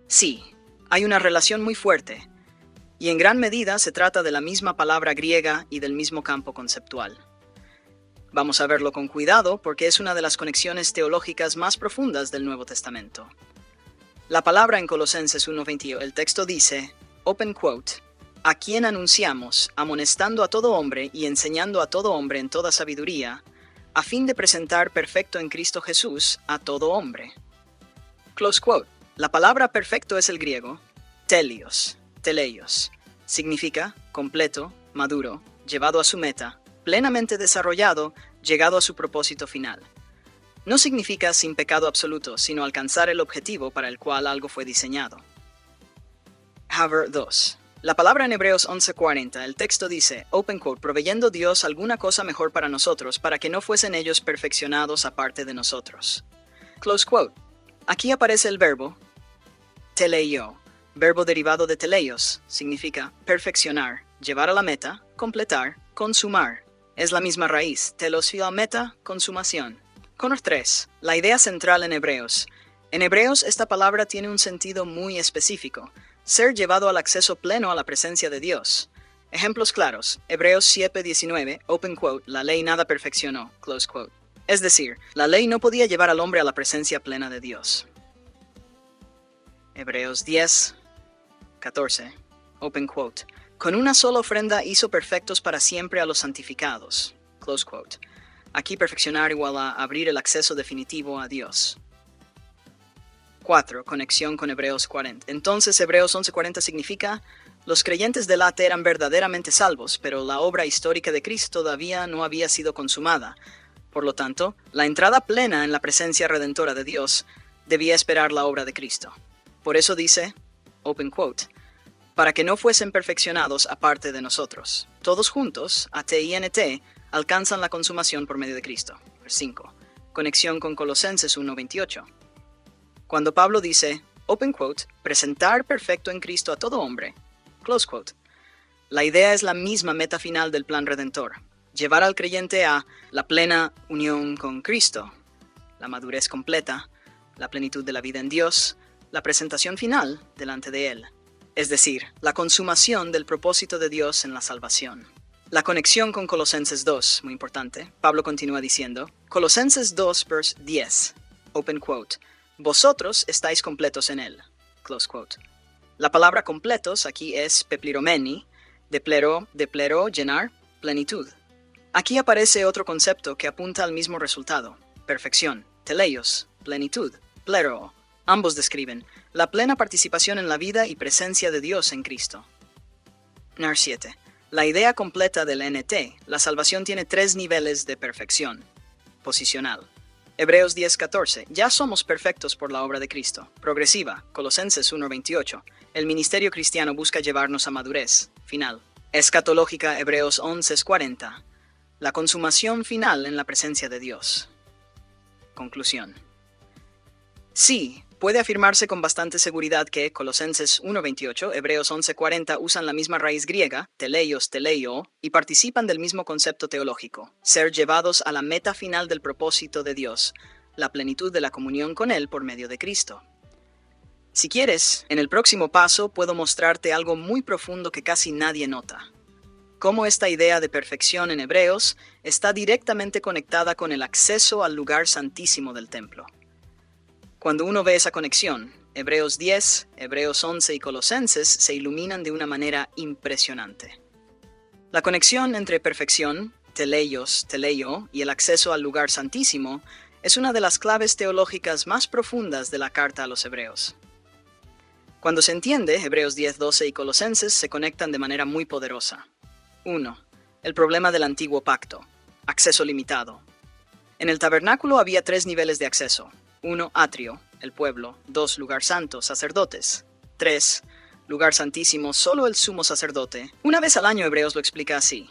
Sí, hay una relación muy fuerte, y en gran medida se trata de la misma palabra griega y del mismo campo conceptual. Vamos a verlo con cuidado porque es una de las conexiones teológicas más profundas del Nuevo Testamento. La palabra en Colosenses 1:21, el texto dice, open quote, a quien anunciamos, amonestando a todo hombre y enseñando a todo hombre en toda sabiduría, a fin de presentar perfecto en Cristo Jesús a todo hombre. Close quote. La palabra perfecto es el griego teleios. Significa completo, maduro, llevado a su meta, plenamente desarrollado, llegado a su propósito final. No significa sin pecado absoluto, sino alcanzar el objetivo para el cual algo fue diseñado. Haver 2. La palabra en Hebreos 11:40, el texto dice, open quote, proveyendo Dios alguna cosa mejor para nosotros, para que no fuesen ellos perfeccionados aparte de nosotros. Close quote. Aquí aparece el verbo teleio, verbo derivado de teleios, significa perfeccionar, llevar a la meta, completar, consumar. Es la misma raíz, telosio meta, consumación. Conor 3. La idea central en Hebreos. En Hebreos esta palabra tiene un sentido muy específico, ser llevado al acceso pleno a la presencia de Dios. Ejemplos claros, Hebreos 7:19, open quote, la ley nada perfeccionó, close quote. Es decir, la ley no podía llevar al hombre a la presencia plena de Dios. Hebreos 10:14, open quote, con una sola ofrenda hizo perfectos para siempre a los santificados, close quote. Aquí perfeccionar igual a abrir el acceso definitivo a Dios. 4. Conexión con Hebreos 40. Entonces Hebreos 11:40 significa, los creyentes del AT eran verdaderamente salvos, pero la obra histórica de Cristo todavía no había sido consumada. Por lo tanto, la entrada plena en la presencia redentora de Dios debía esperar la obra de Cristo. Por eso dice, open quote, para que no fuesen perfeccionados aparte de nosotros. Todos juntos, AT y NT, alcanzan la consumación por medio de Cristo. 5. Conexión con Colosenses 1:28. Cuando Pablo dice, open quote, presentar perfecto en Cristo a todo hombre, close quote, la idea es la misma meta final del plan redentor, llevar al creyente a la plena unión con Cristo, la madurez completa, la plenitud de la vida en Dios, la presentación final delante de Él, es decir, la consumación del propósito de Dios en la salvación. La conexión con Colosenses 2, muy importante, Pablo continúa diciendo, Colosenses 2, verse 10, open quote, vosotros estáis completos en Él, close quote. La palabra completos aquí es pepliromeni, de plero, llenar, plenitud. Aquí aparece otro concepto que apunta al mismo resultado, perfección, teleios, plenitud, plero. Ambos describen la plena participación en la vida y presencia de Dios en Cristo. Nar 7. La idea completa del NT, la salvación tiene 3 niveles de perfección. Posicional. Hebreos 10:14. Ya somos perfectos por la obra de Cristo. Progresiva. Colosenses 1:28. El ministerio cristiano busca llevarnos a madurez. Final. Escatológica. Hebreos 11:40. La consumación final en la presencia de Dios. Conclusión. Sí, puede afirmarse con bastante seguridad que Colosenses 1:28, Hebreos 11:40 usan la misma raíz griega, teleios, teleio, y participan del mismo concepto teológico, ser llevados a la meta final del propósito de Dios, la plenitud de la comunión con Él por medio de Cristo. Si quieres, en el próximo paso puedo mostrarte algo muy profundo que casi nadie nota. Cómo esta idea de perfección en Hebreos está directamente conectada con el acceso al lugar santísimo del templo. Cuando uno ve esa conexión, Hebreos 10, Hebreos 11 y Colosenses se iluminan de una manera impresionante. La conexión entre perfección, teleio, y el acceso al lugar santísimo es una de las claves teológicas más profundas de la carta a los Hebreos. Cuando se entiende, Hebreos 10, 12 y Colosenses se conectan de manera muy poderosa. 1. El problema del antiguo pacto. Acceso limitado. En el tabernáculo había 3 niveles de acceso. 1. Atrio, el pueblo. 2. Lugar santo, sacerdotes. 3. Lugar santísimo, solo el sumo sacerdote. Una vez al año Hebreos lo explica así.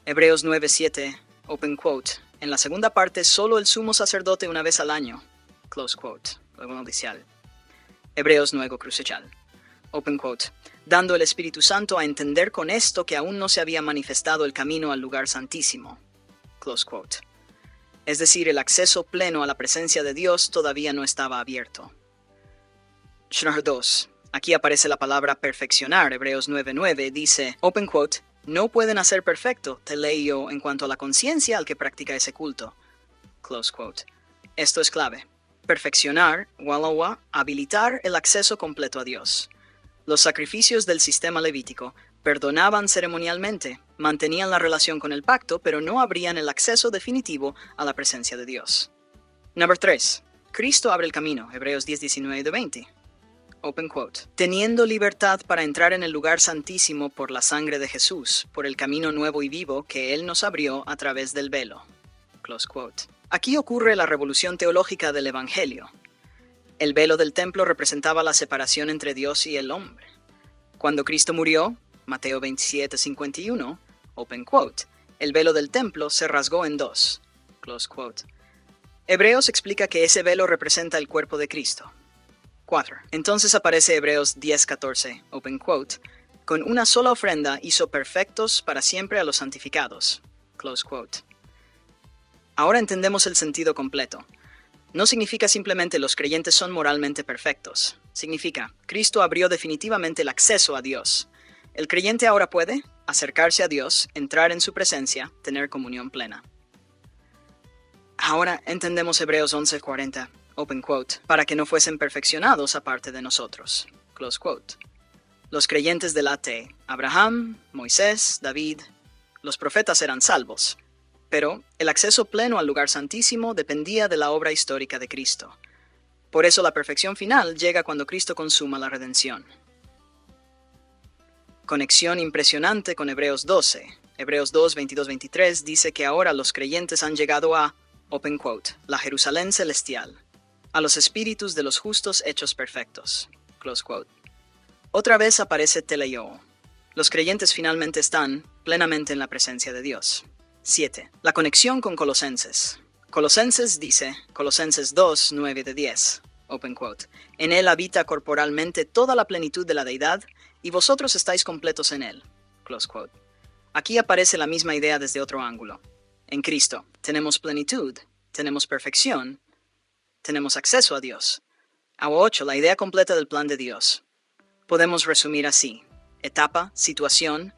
Hebreos 9:7, open quote. En la segunda parte, solo el sumo sacerdote una vez al año. Close quote. Luego noticial. Hebreos 9 crucial. Open quote. Dando el Espíritu Santo a entender con esto que aún no se había manifestado el camino al lugar santísimo. Close quote. Es decir, el acceso pleno a la presencia de Dios todavía no estaba abierto. Schnar 2. Aquí aparece la palabra perfeccionar. Hebreos 9:9 dice, open quote, no pueden hacer perfecto, teleio, en cuanto a la conciencia al que practica ese culto. Close quote. Esto es clave. Perfeccionar, walawa, habilitar el acceso completo a Dios. Los sacrificios del sistema levítico perdonaban ceremonialmente, mantenían la relación con el pacto, pero no abrían el acceso definitivo a la presencia de Dios. Number 3. Cristo abre el camino. Hebreos 10:19-20. Open quote. Teniendo libertad para entrar en el lugar santísimo por la sangre de Jesús, por el camino nuevo y vivo que Él nos abrió a través del velo. Close quote. Aquí ocurre la revolución teológica del Evangelio. El velo del templo representaba la separación entre Dios y el hombre. Cuando Cristo murió, Mateo 27:51, open quote, el velo del templo se rasgó en dos. Close quote. Hebreos explica que ese velo representa el cuerpo de Cristo. 4. Entonces aparece Hebreos 10:14, open quote, con una sola ofrenda hizo perfectos para siempre a los santificados. Close quote. Ahora entendemos el sentido completo. No significa simplemente los creyentes son moralmente perfectos. Significa, Cristo abrió definitivamente el acceso a Dios. El creyente ahora puede acercarse a Dios, entrar en su presencia, tener comunión plena. Ahora entendemos Hebreos 11:40, open quote, para que no fuesen perfeccionados aparte de nosotros. Close quote. Los creyentes de la T, Abraham, Moisés, David, los profetas eran salvos. Pero el acceso pleno al lugar santísimo dependía de la obra histórica de Cristo. Por eso la perfección final llega cuando Cristo consuma la redención. Conexión impresionante con Hebreos 12. Hebreos 2:22-23 dice que ahora los creyentes han llegado a, open quote, la Jerusalén celestial, a los espíritus de los justos hechos perfectos. Close quote. Otra vez aparece teleio. Los creyentes finalmente están plenamente en la presencia de Dios. 7. La conexión con Colosenses. Colosenses dice, Colosenses 2:9-10, open quote, en él habita corporalmente toda la plenitud de la deidad, y vosotros estáis completos en él. Close quote. Aquí aparece la misma idea desde otro ángulo. En Cristo tenemos plenitud, tenemos perfección, tenemos acceso a Dios. A 8. La idea completa del plan de Dios. Podemos resumir así. Etapa, situación,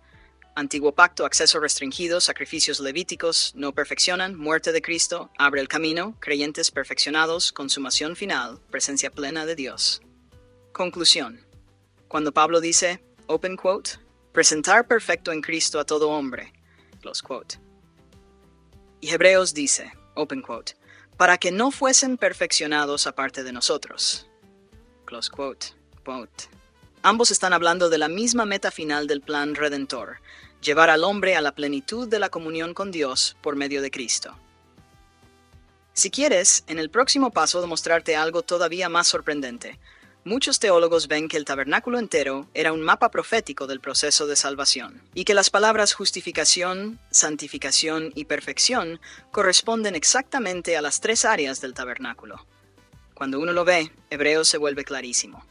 Antiguo pacto, acceso restringido, sacrificios levíticos, no perfeccionan, muerte de Cristo, abre el camino, creyentes perfeccionados, consumación final, presencia plena de Dios. Conclusión. Cuando Pablo dice, open quote, presentar perfecto en Cristo a todo hombre, close quote. Y Hebreos dice, open quote, para que no fuesen perfeccionados aparte de nosotros, close quote, quote. Ambos están hablando de la misma meta final del plan redentor, llevar al hombre a la plenitud de la comunión con Dios por medio de Cristo. Si quieres, en el próximo paso de mostrarte algo todavía más sorprendente, muchos teólogos ven que el tabernáculo entero era un mapa profético del proceso de salvación, y que las palabras justificación, santificación y perfección corresponden exactamente a las tres áreas del tabernáculo. Cuando uno lo ve, Hebreos se vuelve clarísimo.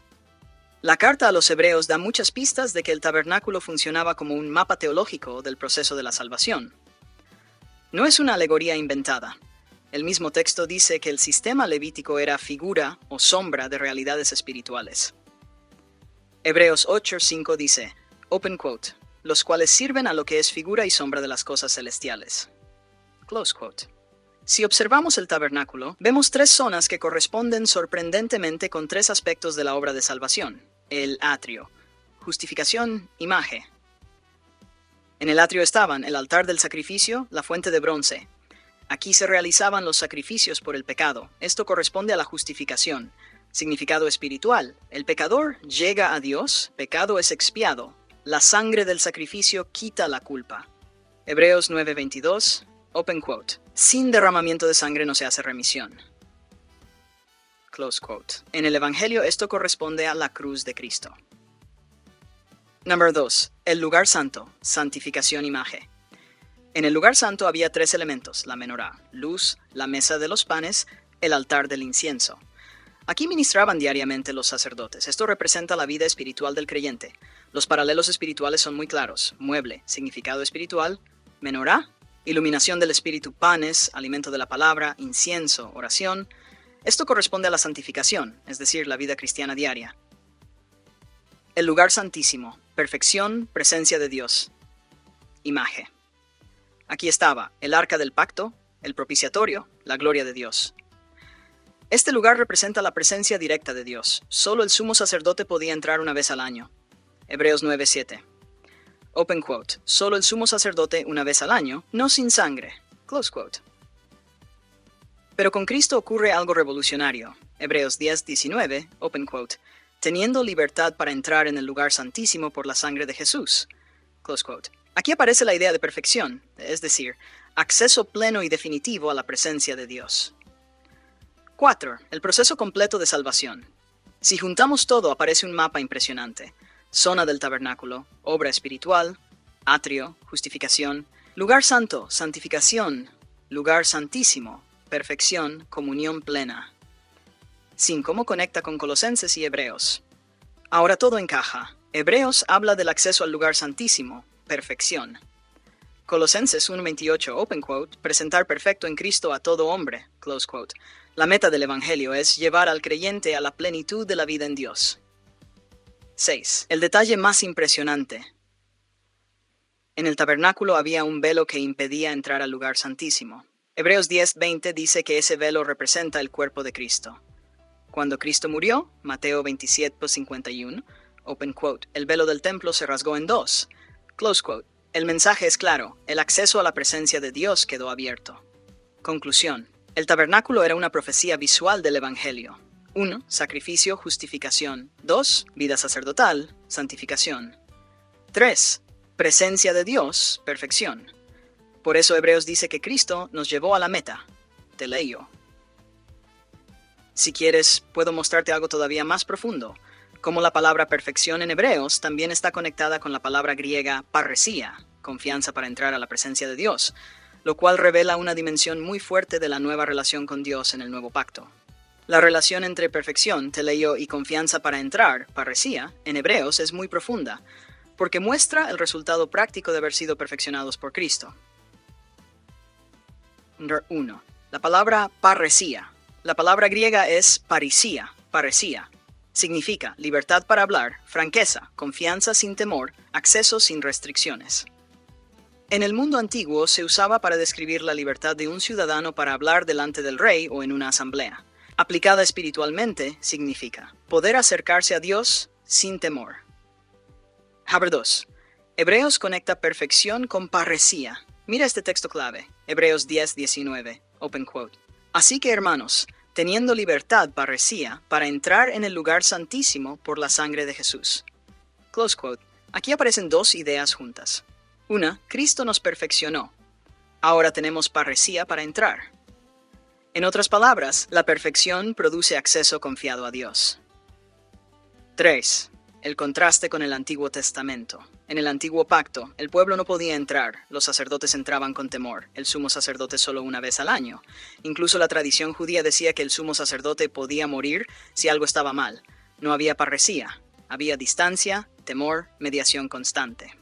La carta a los Hebreos da muchas pistas de que el tabernáculo funcionaba como un mapa teológico del proceso de la salvación. No es una alegoría inventada. El mismo texto dice que el sistema levítico era figura o sombra de realidades espirituales. Hebreos 8:5 dice, open quote, los cuales sirven a lo que es figura y sombra de las cosas celestiales. Close quote. Si observamos el tabernáculo, vemos tres zonas que corresponden sorprendentemente con tres aspectos de la obra de salvación. El atrio, justificación, imagen. En el atrio estaban el altar del sacrificio, la fuente de bronce. Aquí se realizaban los sacrificios por el pecado. Esto corresponde a la justificación. Significado espiritual. El pecador llega a Dios, pecado es expiado. La sangre del sacrificio quita la culpa. Hebreos 9:22, open quote. Sin derramamiento de sangre no se hace remisión. Close quote. En el Evangelio esto corresponde a la cruz de Cristo. Número 2. El lugar santo, santificación imagen. En el lugar santo había tres elementos, la menorá, luz, la mesa de los panes, el altar del incienso. Aquí ministraban diariamente los sacerdotes. Esto representa la vida espiritual del creyente. Los paralelos espirituales son muy claros. Mueble, significado espiritual, menorá, iluminación del espíritu, panes, alimento de la palabra, incienso, oración. Esto corresponde a la santificación, es decir, la vida cristiana diaria. El lugar santísimo, perfección, presencia de Dios. Imagen. Aquí estaba el arca del pacto, el propiciatorio, la gloria de Dios. Este lugar representa la presencia directa de Dios. Solo el sumo sacerdote podía entrar una vez al año. Hebreos 9:7. Open quote. Solo el sumo sacerdote una vez al año, no sin sangre. Close quote. Pero con Cristo ocurre algo revolucionario. Hebreos 10:19. Open quote. Teniendo libertad para entrar en el lugar santísimo por la sangre de Jesús. Close quote. Aquí aparece la idea de perfección, es decir, acceso pleno y definitivo a la presencia de Dios. 4. El proceso completo de salvación. Si juntamos todo, aparece un mapa impresionante. Zona del tabernáculo, obra espiritual, atrio, justificación, lugar santo, santificación, lugar santísimo, perfección, comunión plena. Sin cómo conecta con Colosenses y Hebreos. Ahora todo encaja. Hebreos habla del acceso al lugar santísimo, perfección. Colosenses 1:28, open quote, presentar perfecto en Cristo a todo hombre, close quote. La meta del Evangelio es llevar al creyente a la plenitud de la vida en Dios. 6. El detalle más impresionante. En el tabernáculo había un velo que impedía entrar al lugar santísimo. Hebreos 10:20 dice que ese velo representa el cuerpo de Cristo. Cuando Cristo murió, Mateo 27:51, open quote, el velo del templo se rasgó en dos, close quote. El mensaje es claro, el acceso a la presencia de Dios quedó abierto. Conclusión. El tabernáculo era una profecía visual del Evangelio. 1. Sacrificio, justificación. 2. Vida sacerdotal, santificación. 3. Presencia de Dios, perfección. Por eso Hebreos dice que Cristo nos llevó a la meta. Teleio. Si quieres, puedo mostrarte algo todavía más profundo. Como la palabra perfección en Hebreos también está conectada con la palabra griega parresía, confianza para entrar a la presencia de Dios, lo cual revela una dimensión muy fuerte de la nueva relación con Dios en el nuevo pacto. La relación entre perfección, teleio, y confianza para entrar, parresía, en Hebreos es muy profunda, porque muestra el resultado práctico de haber sido perfeccionados por Cristo. 1. La palabra parresía. La palabra griega es parisía, paresía. Significa libertad para hablar, franqueza, confianza sin temor, acceso sin restricciones. En el mundo antiguo se usaba para describir la libertad de un ciudadano para hablar delante del rey o en una asamblea. Aplicada espiritualmente, significa poder acercarse a Dios sin temor. Haber 2. Hebreos conecta perfección con parresía. Mira este texto clave, Hebreos 10:19, open quote. Así que, hermanos, teniendo libertad parresía para entrar en el lugar santísimo por la sangre de Jesús. Close quote. Aquí aparecen dos ideas juntas. Una, Cristo nos perfeccionó. Ahora tenemos parresía para entrar. En otras palabras, la perfección produce acceso confiado a Dios. 3. El contraste con el Antiguo Testamento. En el Antiguo Pacto, el pueblo no podía entrar, los sacerdotes entraban con temor, el sumo sacerdote solo una vez al año. Incluso la tradición judía decía que el sumo sacerdote podía morir si algo estaba mal. No había parresía, había distancia, temor, mediación constante.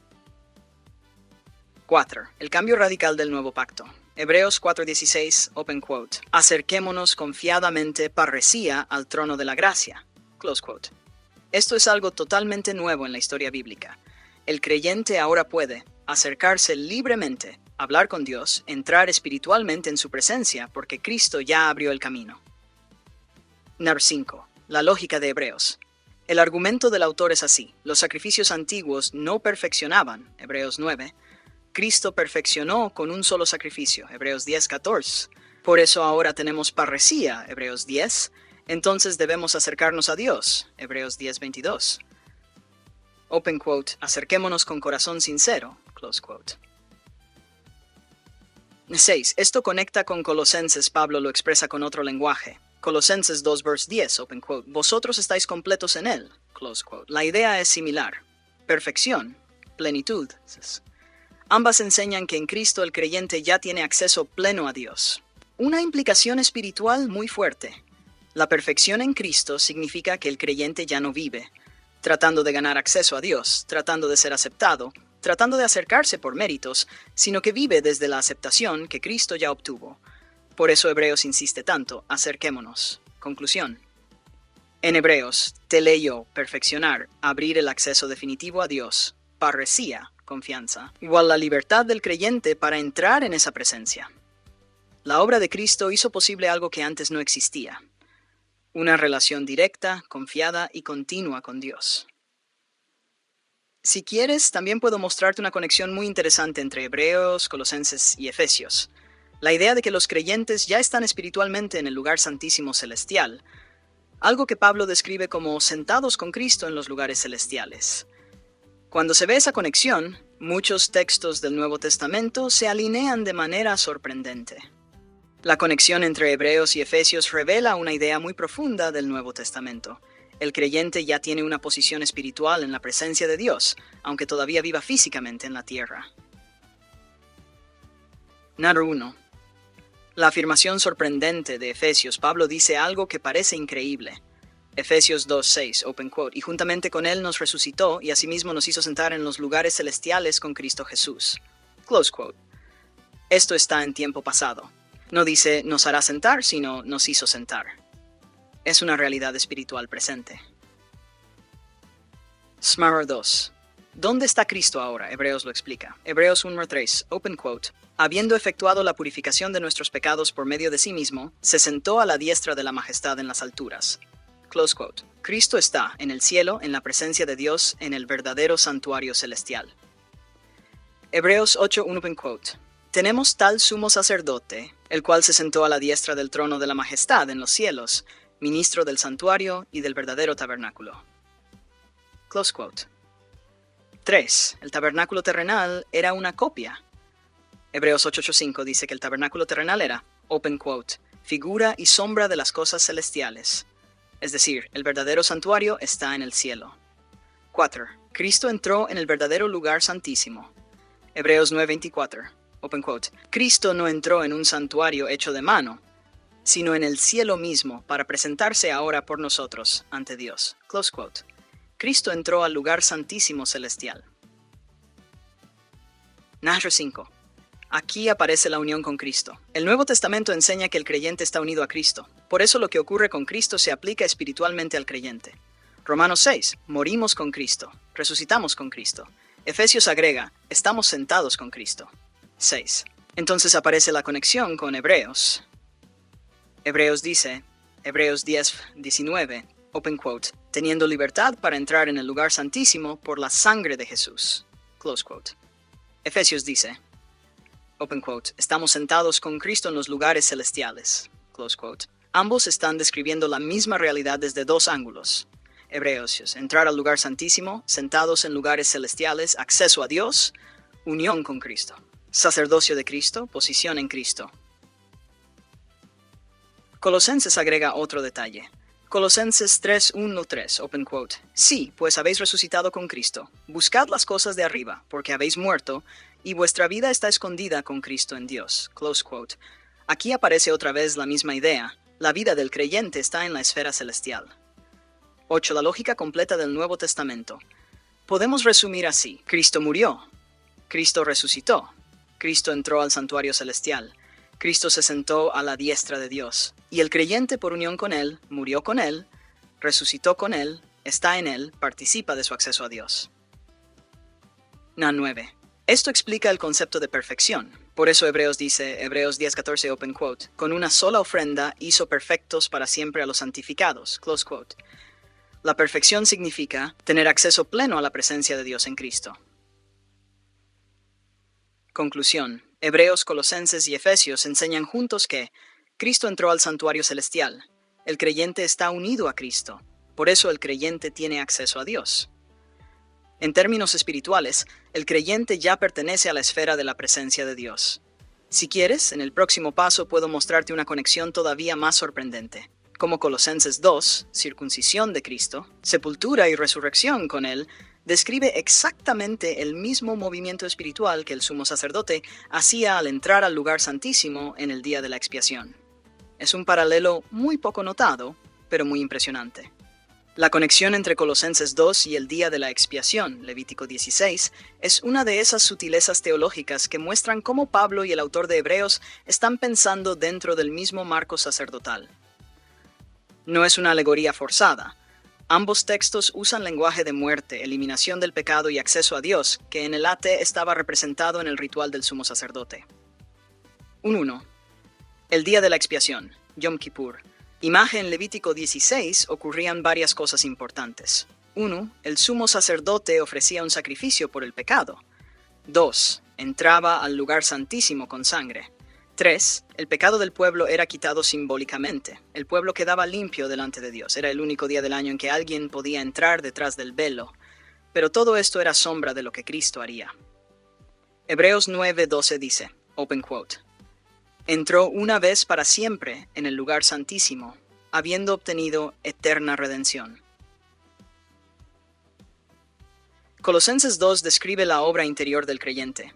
4. El cambio radical del nuevo pacto. Hebreos 4:16, open quote. Acerquémonos confiadamente parresía al trono de la gracia. Close quote. Esto es algo totalmente nuevo en la historia bíblica. El creyente ahora puede acercarse libremente, hablar con Dios, entrar espiritualmente en su presencia porque Cristo ya abrió el camino. 5. La lógica de Hebreos. El argumento del autor es así. Los sacrificios antiguos no perfeccionaban, Hebreos 9. Cristo perfeccionó con un solo sacrificio, Hebreos 10:14. Por eso ahora tenemos parresía, Hebreos 10. Entonces debemos acercarnos a Dios, Hebreos 10:22. Open quote, acerquémonos con corazón sincero, close quote. 6. Esto conecta con Colosenses, Pablo lo expresa con otro lenguaje. Colosenses 2:10, open quote, vosotros estáis completos en él, close quote. La idea es similar. Perfección, plenitud. Ambas enseñan que en Cristo el creyente ya tiene acceso pleno a Dios. Una implicación espiritual muy fuerte. La perfección en Cristo significa que el creyente ya no vive, tratando de ganar acceso a Dios, tratando de ser aceptado, tratando de acercarse por méritos, sino que vive desde la aceptación que Cristo ya obtuvo. Por eso Hebreos insiste tanto, acerquémonos. Conclusión. En Hebreos, teleio, perfeccionar, abrir el acceso definitivo a Dios, parresía, confianza, igual la libertad del creyente para entrar en esa presencia. La obra de Cristo hizo posible algo que antes no existía: una relación directa, confiada y continua con Dios. Si quieres, también puedo mostrarte una conexión muy interesante entre Hebreos, Colosenses y Efesios. La idea de que los creyentes ya están espiritualmente en el lugar santísimo celestial, algo que Pablo describe como sentados con Cristo en los lugares celestiales. Cuando se ve esa conexión, muchos textos del Nuevo Testamento se alinean de manera sorprendente. La conexión entre Hebreos y Efesios revela una idea muy profunda del Nuevo Testamento. El creyente ya tiene una posición espiritual en la presencia de Dios, aunque todavía viva físicamente en la tierra. Número 1. La afirmación sorprendente de Efesios. Pablo dice algo que parece increíble. Efesios 2:6, open quote, y juntamente con él nos resucitó y asimismo nos hizo sentar en los lugares celestiales con Cristo Jesús. Close quote. Esto está en tiempo pasado. No dice nos hará sentar, sino nos hizo sentar. Es una realidad espiritual presente. Smara 2. ¿Dónde está Cristo ahora? Hebreos lo explica. Hebreos 1:3, open quote. Habiendo efectuado la purificación de nuestros pecados por medio de sí mismo, se sentó a la diestra de la majestad en las alturas. Close quote. Cristo está en el cielo, en la presencia de Dios, en el verdadero santuario celestial. Hebreos 8:1, open quote. Tenemos tal sumo sacerdote, el cual se sentó a la diestra del trono de la majestad en los cielos, ministro del santuario y del verdadero tabernáculo. Close quote. 3. El tabernáculo terrenal era una copia. Hebreos 8:5 dice que el tabernáculo terrenal era, open quote, figura y sombra de las cosas celestiales. Es decir, el verdadero santuario está en el cielo. 4. Cristo entró en el verdadero lugar santísimo. Hebreos 9:24, open quote. Cristo no entró en un santuario hecho de mano, sino en el cielo mismo para presentarse ahora por nosotros ante Dios. Close quote. Cristo entró al lugar santísimo celestial. Número 5. Aquí aparece la unión con Cristo. El Nuevo Testamento enseña que el creyente está unido a Cristo. Por eso lo que ocurre con Cristo se aplica espiritualmente al creyente. Romanos 6. Morimos con Cristo. Resucitamos con Cristo. Efesios agrega, estamos sentados con Cristo. 6. Entonces aparece la conexión con Hebreos. Hebreos dice, Hebreos 10:19, open quote, teniendo libertad para entrar en el lugar santísimo por la sangre de Jesús. Close quote. Efesios dice, open quote, estamos sentados con Cristo en los lugares celestiales. Close quote. Ambos están describiendo la misma realidad desde dos ángulos. Hebreos, entrar al lugar santísimo, sentados en lugares celestiales, acceso a Dios, unión con Cristo. Sacerdocio de Cristo, posición en Cristo. Colosenses agrega otro detalle. Colosenses 3:1-3, open quote. Sí, pues habéis resucitado con Cristo. Buscad las cosas de arriba, porque habéis muerto, y vuestra vida está escondida con Cristo en Dios. Close quote. Aquí aparece otra vez la misma idea. La vida del creyente está en la esfera celestial. 8. La lógica completa del Nuevo Testamento. Podemos resumir así. Cristo murió. Cristo resucitó. Cristo entró al santuario celestial. Cristo se sentó a la diestra de Dios. Y el creyente, por unión con Él, murió con Él, resucitó con Él, está en Él, participa de su acceso a Dios. 9. Esto explica el concepto de perfección. Por eso Hebreos dice, Hebreos 10:14, open quote, con una sola ofrenda hizo perfectos para siempre a los santificados, close quote. La perfección significa tener acceso pleno a la presencia de Dios en Cristo. Conclusión. Hebreos, Colosenses y Efesios enseñan juntos que Cristo entró al santuario celestial. El creyente está unido a Cristo. Por eso el creyente tiene acceso a Dios. En términos espirituales, el creyente ya pertenece a la esfera de la presencia de Dios. Si quieres, en el próximo paso puedo mostrarte una conexión todavía más sorprendente. Como Colosenses 2, circuncisión de Cristo, sepultura y resurrección con Él, describe exactamente el mismo movimiento espiritual que el sumo sacerdote hacía al entrar al lugar santísimo en el día de la expiación. Es un paralelo muy poco notado, pero muy impresionante. La conexión entre Colosenses 2 y el día de la expiación, Levítico 16, es una de esas sutilezas teológicas que muestran cómo Pablo y el autor de Hebreos están pensando dentro del mismo marco sacerdotal. No es una alegoría forzada. Ambos textos usan lenguaje de muerte, eliminación del pecado y acceso a Dios, que en el AT estaba representado en el ritual del sumo sacerdote. 1.1. El día de la expiación, Yom Kippur. Imagen en Levítico 16 ocurrían varias cosas importantes. 1. El sumo sacerdote ofrecía un sacrificio por el pecado. 2. Entraba al lugar santísimo con sangre. 3. El pecado del pueblo era quitado simbólicamente. El pueblo quedaba limpio delante de Dios. Era el único día del año en que alguien podía entrar detrás del velo. Pero todo esto era sombra de lo que Cristo haría. Hebreos 9:12 dice, open quote, entró una vez para siempre en el lugar santísimo, habiendo obtenido eterna redención. Colosenses 2 describe la obra interior del creyente.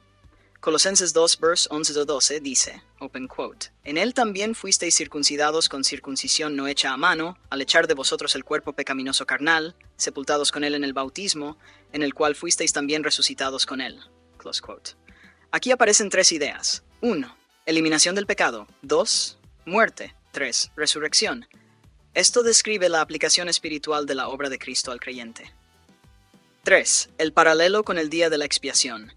Colosenses 2, verse 11-12 dice, open quote, en él también fuisteis circuncidados con circuncisión no hecha a mano, al echar de vosotros el cuerpo pecaminoso carnal, sepultados con él en el bautismo, en el cual fuisteis también resucitados con él. Close quote. Aquí aparecen tres ideas. 1. Eliminación del pecado. 2. Muerte. 3. Resurrección. Esto describe la aplicación espiritual de la obra de Cristo al creyente. 3. El paralelo con el día de la expiación.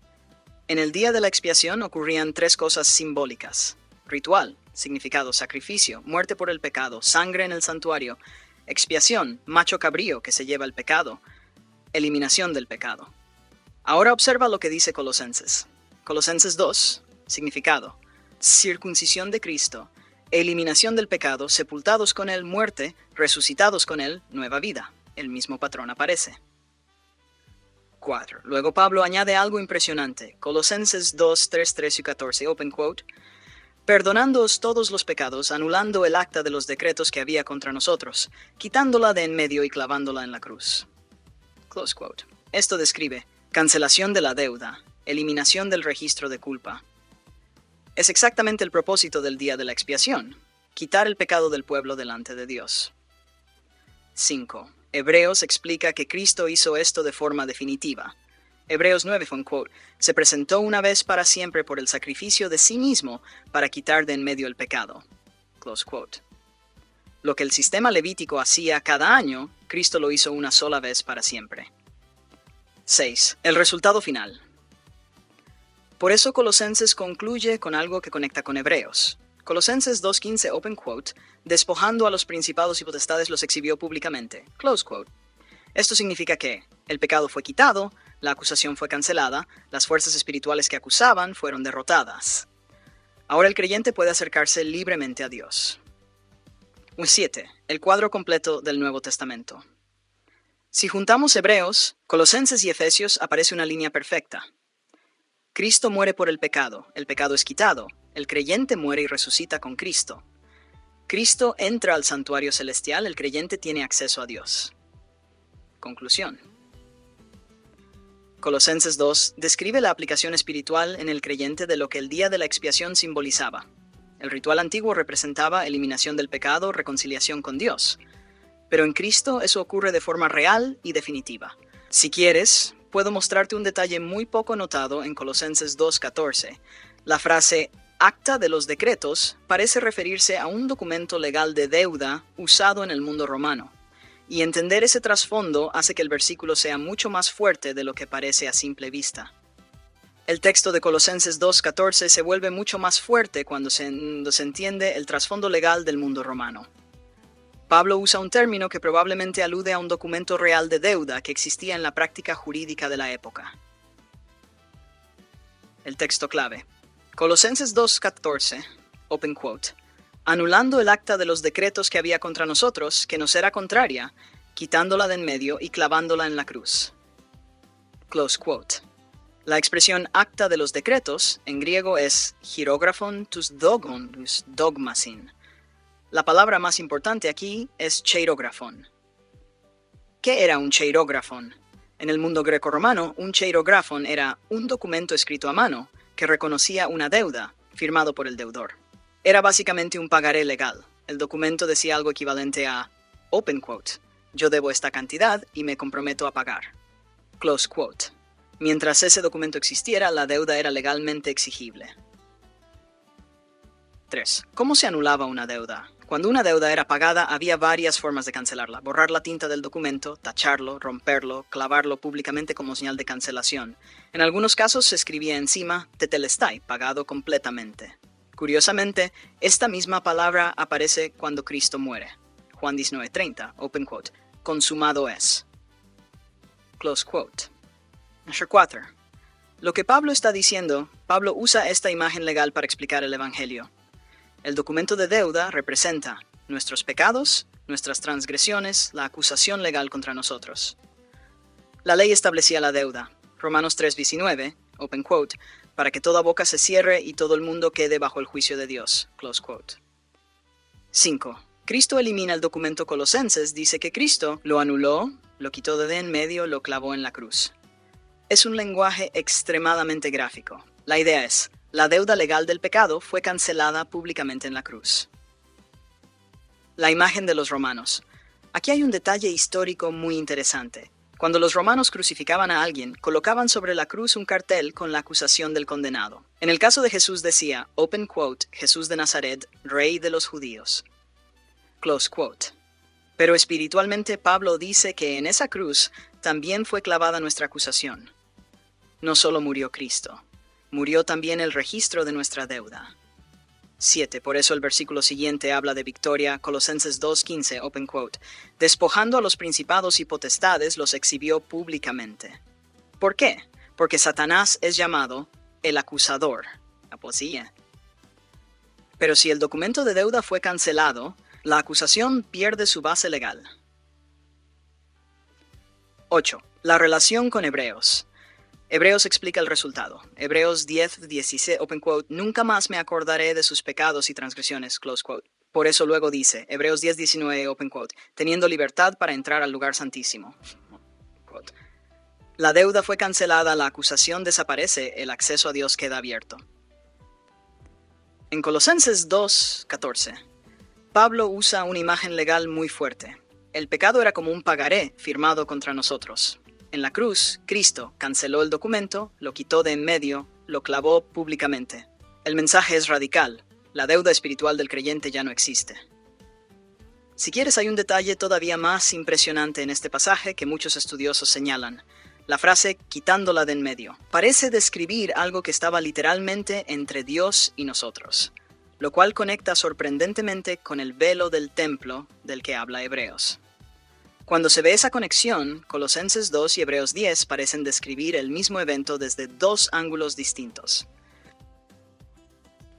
En el día de la expiación ocurrían tres cosas simbólicas. Ritual, significado sacrificio, muerte por el pecado, sangre en el santuario, expiación, macho cabrío que se lleva el pecado, eliminación del pecado. Ahora observa lo que dice Colosenses. Colosenses 2, significado, circuncisión de Cristo, eliminación del pecado, sepultados con él, muerte, resucitados con él, nueva vida. El mismo patrón aparece. 4. Luego Pablo añade algo impresionante. Colosenses 2, 3, 13 y 14, open quote. Perdonándoos todos los pecados, anulando el acta de los decretos que había contra nosotros, quitándola de en medio y clavándola en la cruz. Close quote. Esto describe cancelación de la deuda, eliminación del registro de culpa. Es exactamente el propósito del día de la expiación, quitar el pecado del pueblo delante de Dios. 5. Hebreos explica que Cristo hizo esto de forma definitiva. Hebreos 9, quote, se presentó una vez para siempre por el sacrificio de sí mismo para quitar de en medio el pecado. Close quote. Lo que el sistema levítico hacía cada año, Cristo lo hizo una sola vez para siempre. 6. El resultado final. Por eso Colosenses concluye con algo que conecta con Hebreos. Colosenses 2.15, open quote, despojando a los principados y potestades los exhibió públicamente, close quote. Esto significa que el pecado fue quitado, la acusación fue cancelada, las fuerzas espirituales que acusaban fueron derrotadas. Ahora el creyente puede acercarse libremente a Dios. 7. El cuadro completo del Nuevo Testamento. Si juntamos Hebreos, Colosenses y Efesios aparece una línea perfecta. Cristo muere por el pecado es quitado, el creyente muere y resucita con Cristo. Cristo entra al santuario celestial, el creyente tiene acceso a Dios. Conclusión. Colosenses 2 describe la aplicación espiritual en el creyente de lo que el día de la expiación simbolizaba. El ritual antiguo representaba eliminación del pecado, reconciliación con Dios. Pero en Cristo eso ocurre de forma real y definitiva. Si quieres, puedo mostrarte un detalle muy poco notado en Colosenses 2.14. La frase acta de los decretos parece referirse a un documento legal de deuda usado en el mundo romano. Y entender ese trasfondo hace que el versículo sea mucho más fuerte de lo que parece a simple vista. El texto de Colosenses 2.14 se vuelve mucho más fuerte cuando se entiende el trasfondo legal del mundo romano. Pablo usa un término que probablemente alude a un documento real de deuda que existía en la práctica jurídica de la época. El texto clave. Colosenses 2.14, open quote, anulando el acta de los decretos que había contra nosotros, que nos era contraria, quitándola de en medio y clavándola en la cruz. Close quote. La expresión acta de los decretos en griego es hierógrafon tus dogon tus dogmasin. La palabra más importante aquí es cheirógrafon. ¿Qué era un cheirógrafon? En el mundo greco-romano, un cheirógrafon era un documento escrito a mano que reconocía una deuda, firmado por el deudor. Era básicamente un pagaré legal. El documento decía algo equivalente a, open quote, yo debo esta cantidad y me comprometo a pagar. Close quote. Mientras ese documento existiera, la deuda era legalmente exigible. 3. ¿Cómo se anulaba una deuda? Cuando una deuda era pagada, había varias formas de cancelarla: borrar la tinta del documento, tacharlo, romperlo, clavarlo públicamente como señal de cancelación. En algunos casos se escribía encima tetelestai, pagado completamente. Curiosamente, esta misma palabra aparece cuando Cristo muere. Juan 19:30, open quote, consumado es. Close quote. 4. Lo que Pablo está diciendo, Pablo usa esta imagen legal para explicar el Evangelio. El documento de deuda representa nuestros pecados, nuestras transgresiones, la acusación legal contra nosotros. La ley establecía la deuda. Romanos 3:19, open quote, para que toda boca se cierre y todo el mundo quede bajo el juicio de Dios, close quote. 5. Cristo elimina el documento Colosenses, dice que Cristo lo anuló, lo quitó de en medio, lo clavó en la cruz. Es un lenguaje extremadamente gráfico. La idea es: la deuda legal del pecado fue cancelada públicamente en la cruz. La imagen de los romanos. Aquí hay un detalle histórico muy interesante. Cuando los romanos crucificaban a alguien, colocaban sobre la cruz un cartel con la acusación del condenado. En el caso de Jesús decía, open quote, Jesús de Nazaret, Rey de los judíos. Close quote. Pero espiritualmente Pablo dice que en esa cruz también fue clavada nuestra acusación. No solo murió Cristo, murió también el registro de nuestra deuda. 7. Por eso el versículo siguiente habla de victoria, Colosenses 2:15, open quote. Despojando a los principados y potestades, los exhibió públicamente. ¿Por qué? Porque Satanás es llamado el acusador, aposía. Pero si el documento de deuda fue cancelado, la acusación pierde su base legal. 8. La relación con Hebreos. Hebreos explica el resultado. Hebreos 10:16, open quote, nunca más me acordaré de sus pecados y transgresiones, close quote. Por eso luego dice, Hebreos 10:19, open quote, teniendo libertad para entrar al lugar santísimo. Quote. La deuda fue cancelada, la acusación desaparece, el acceso a Dios queda abierto. En Colosenses 2:14, Pablo usa una imagen legal muy fuerte. El pecado era como un pagaré firmado contra nosotros. En la cruz, Cristo canceló el documento, lo quitó de en medio, lo clavó públicamente. El mensaje es radical. La deuda espiritual del creyente ya no existe. Si quieres, hay un detalle todavía más impresionante en este pasaje que muchos estudiosos señalan. La frase quitándola de en medio parece describir algo que estaba literalmente entre Dios y nosotros, lo cual conecta sorprendentemente con el velo del templo del que habla Hebreos. Cuando se ve esa conexión, Colosenses 2 y Hebreos 10 parecen describir el mismo evento desde dos ángulos distintos.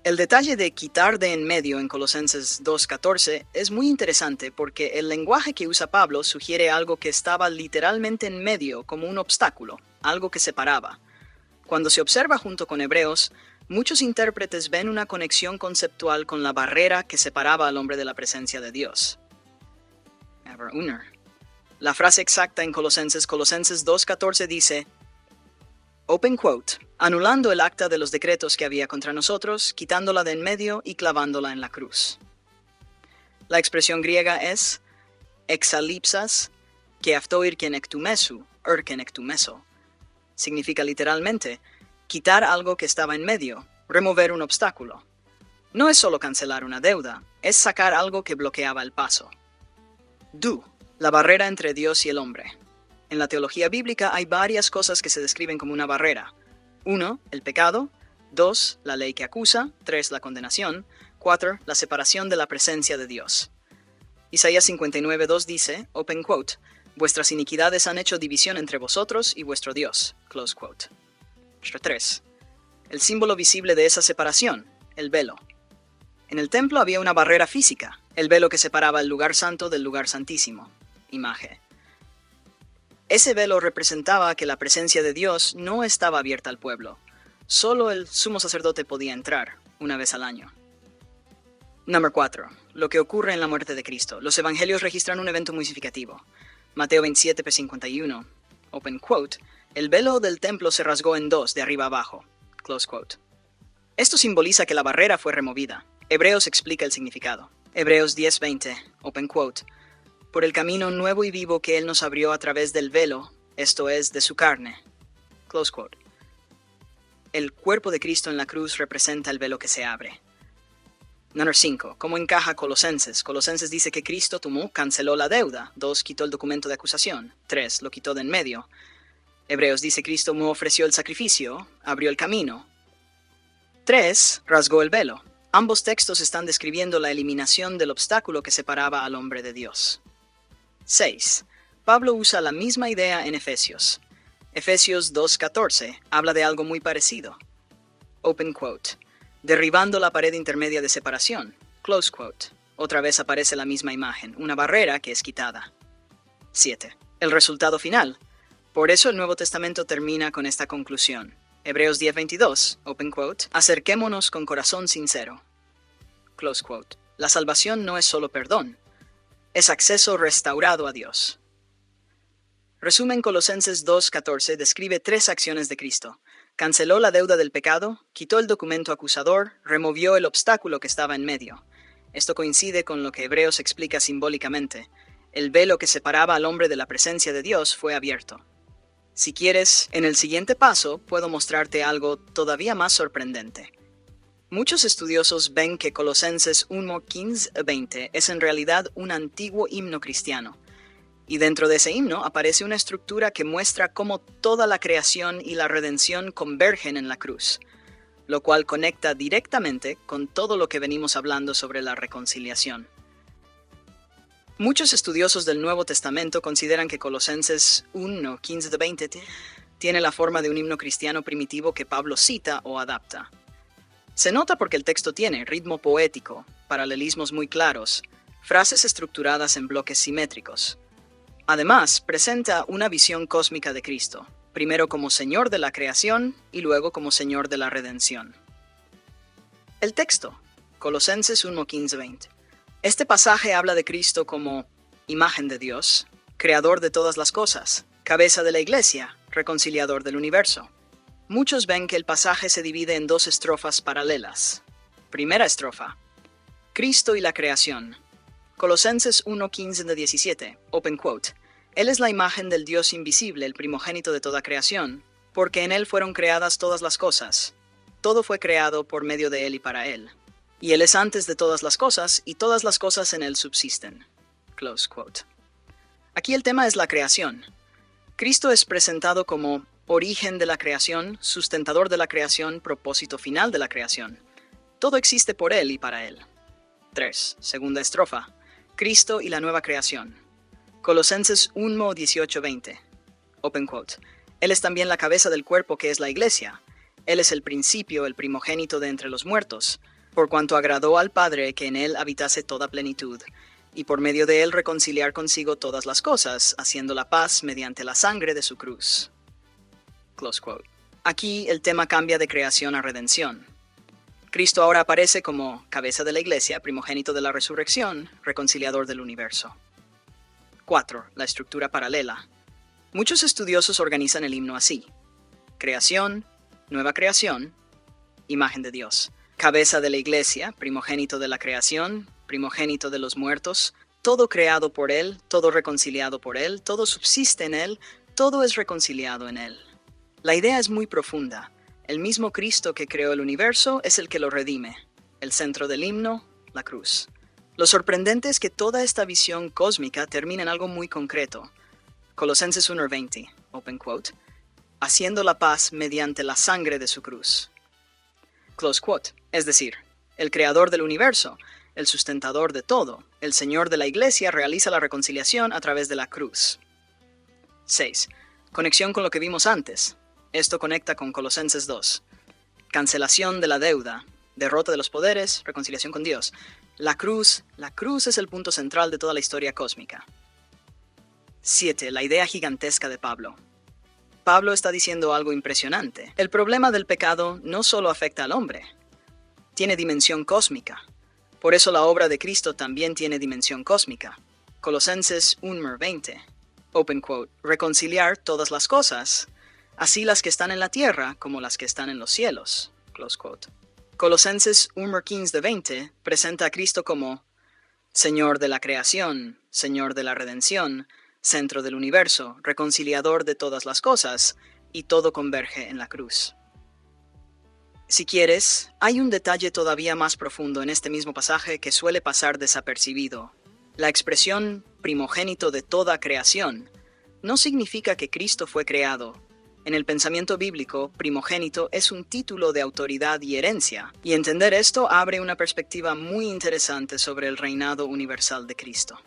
El detalle de quitar de en medio en Colosenses 2:14 es muy interesante porque el lenguaje que usa Pablo sugiere algo que estaba literalmente en medio como un obstáculo, algo que separaba. Cuando se observa junto con Hebreos, muchos intérpretes ven una conexión conceptual con la barrera que separaba al hombre de la presencia de Dios. La frase exacta en Colosenses 2:14 dice, open quote, anulando el acta de los decretos que había contra nosotros, quitándola de en medio y clavándola en la cruz. La expresión griega es exalipsas que aftoir ken ektumesu, ken ektumeso. Significa literalmente quitar algo que estaba en medio, remover un obstáculo. No es solo cancelar una deuda, es sacar algo que bloqueaba el paso. La barrera entre Dios y el hombre. En la teología bíblica hay varias cosas que se describen como una barrera. 1. El pecado. 2. La ley que acusa. 3. La condenación. 4. La separación de la presencia de Dios. Isaías 59:2 dice, open quote, vuestras iniquidades han hecho división entre vosotros y vuestro Dios, close quote. 3. El símbolo visible de esa separación, el velo. En el templo había una barrera física, el velo que separaba el lugar santo del lugar santísimo. Imagen. Ese velo representaba que la presencia de Dios no estaba abierta al pueblo. Solo el sumo sacerdote podía entrar, una vez al año. 4. Lo que ocurre en la muerte de Cristo. Los evangelios registran un evento muy significativo. Mateo 27:51, open quote, el velo del templo se rasgó en dos, de arriba abajo, close quote. Esto simboliza que la barrera fue removida. Hebreos explica el significado. Hebreos 10:20, open quote, por el camino nuevo y vivo que Él nos abrió a través del velo, esto es, de su carne. Close quote. El cuerpo de Cristo en la cruz representa el velo que se abre. Número 5. ¿Cómo encaja Colosenses? Colosenses dice que Cristo tomó, canceló la deuda. 2. Quitó el documento de acusación. 3. Lo quitó de en medio. Hebreos dice que Cristo ofreció el sacrificio, abrió el camino. 3. Rasgó el velo. Ambos textos están describiendo la eliminación del obstáculo que separaba al hombre de Dios. 6. Pablo usa la misma idea en Efesios. Efesios 2:14 habla de algo muy parecido. Open quote. Derribando la pared intermedia de separación. Close quote. Otra vez aparece la misma imagen, una barrera que es quitada. 7. El resultado final. Por eso el Nuevo Testamento termina con esta conclusión. Hebreos 10:22, open quote, acerquémonos con corazón sincero. Close quote. La salvación no es solo perdón, es acceso restaurado a Dios. Resumen, Colosenses 2:14 describe 3 acciones de Cristo. Canceló la deuda del pecado, quitó el documento acusador, removió el obstáculo que estaba en medio. Esto coincide con lo que Hebreos explica simbólicamente. El velo que separaba al hombre de la presencia de Dios fue abierto. Si quieres, en el siguiente paso puedo mostrarte algo todavía más sorprendente. Muchos estudiosos ven que Colosenses 1:15-20 es en realidad un antiguo himno cristiano. Y dentro de ese himno aparece una estructura que muestra cómo toda la creación y la redención convergen en la cruz, lo cual conecta directamente con todo lo que venimos hablando sobre la reconciliación. Muchos estudiosos del Nuevo Testamento consideran que Colosenses 1:15-20 tiene la forma de un himno cristiano primitivo que Pablo cita o adapta. Se nota porque el texto tiene ritmo poético, paralelismos muy claros, frases estructuradas en bloques simétricos. Además, presenta una visión cósmica de Cristo, primero como Señor de la creación y luego como Señor de la redención. El texto, Colosenses 1:15-20. Este pasaje habla de Cristo como imagen de Dios, creador de todas las cosas, cabeza de la iglesia, reconciliador del universo. Muchos ven que el pasaje se divide en 2 estrofas paralelas. Primera estrofa. Cristo y la creación. Colosenses 1:15-17, open quote. Él es la imagen del Dios invisible, el primogénito de toda creación, porque en Él fueron creadas todas las cosas. Todo fue creado por medio de Él y para Él. Y Él es antes de todas las cosas, y todas las cosas en Él subsisten. Close quote. Aquí el tema es la creación. Cristo es presentado como origen de la creación, sustentador de la creación, propósito final de la creación. Todo existe por Él y para Él. 3. Segunda estrofa. Cristo y la nueva creación. Colosenses 1:18-20. Open quote. Él es también la cabeza del cuerpo que es la iglesia. Él es el principio, el primogénito de entre los muertos, por cuanto agradó al Padre que en Él habitase toda plenitud, y por medio de Él reconciliar consigo todas las cosas, haciendo la paz mediante la sangre de su cruz. Close quote. Aquí el tema cambia de creación a redención. Cristo ahora aparece como cabeza de la iglesia, primogénito de la resurrección, reconciliador del universo. 4. La estructura paralela. Muchos estudiosos organizan el himno así: creación, nueva creación, imagen de Dios. Cabeza de la iglesia, primogénito de la creación, primogénito de los muertos, todo creado por Él, todo reconciliado por Él, todo subsiste en Él, todo es reconciliado en Él. La idea es muy profunda. El mismo Cristo que creó el universo es el que lo redime. El centro del himno, la cruz. Lo sorprendente es que toda esta visión cósmica termina en algo muy concreto. Colosenses 1:20, open quote, haciendo la paz mediante la sangre de su cruz. Close quote. Es decir, el creador del universo, el sustentador de todo, el Señor de la iglesia realiza la reconciliación a través de la cruz. 6. Conexión con lo que vimos antes. Esto conecta con Colosenses 2. Cancelación de la deuda, derrota de los poderes, reconciliación con Dios. La cruz es el punto central de toda la historia cósmica. 7. La idea gigantesca de Pablo. Pablo está diciendo algo impresionante. El problema del pecado no solo afecta al hombre, tiene dimensión cósmica. Por eso la obra de Cristo también tiene dimensión cósmica. Colosenses 1:20. Open quote. Reconciliar todas las cosas, así las que están en la tierra como las que están en los cielos. Close quote. Colosenses 1:15-20 presenta a Cristo como Señor de la creación, Señor de la redención, centro del universo, reconciliador de todas las cosas, y todo converge en la cruz. Si quieres, hay un detalle todavía más profundo en este mismo pasaje que suele pasar desapercibido. La expresión primogénito de toda creación no significa que Cristo fue creado. En el pensamiento bíblico, primogénito es un título de autoridad y herencia, y entender esto abre una perspectiva muy interesante sobre el reinado universal de Cristo.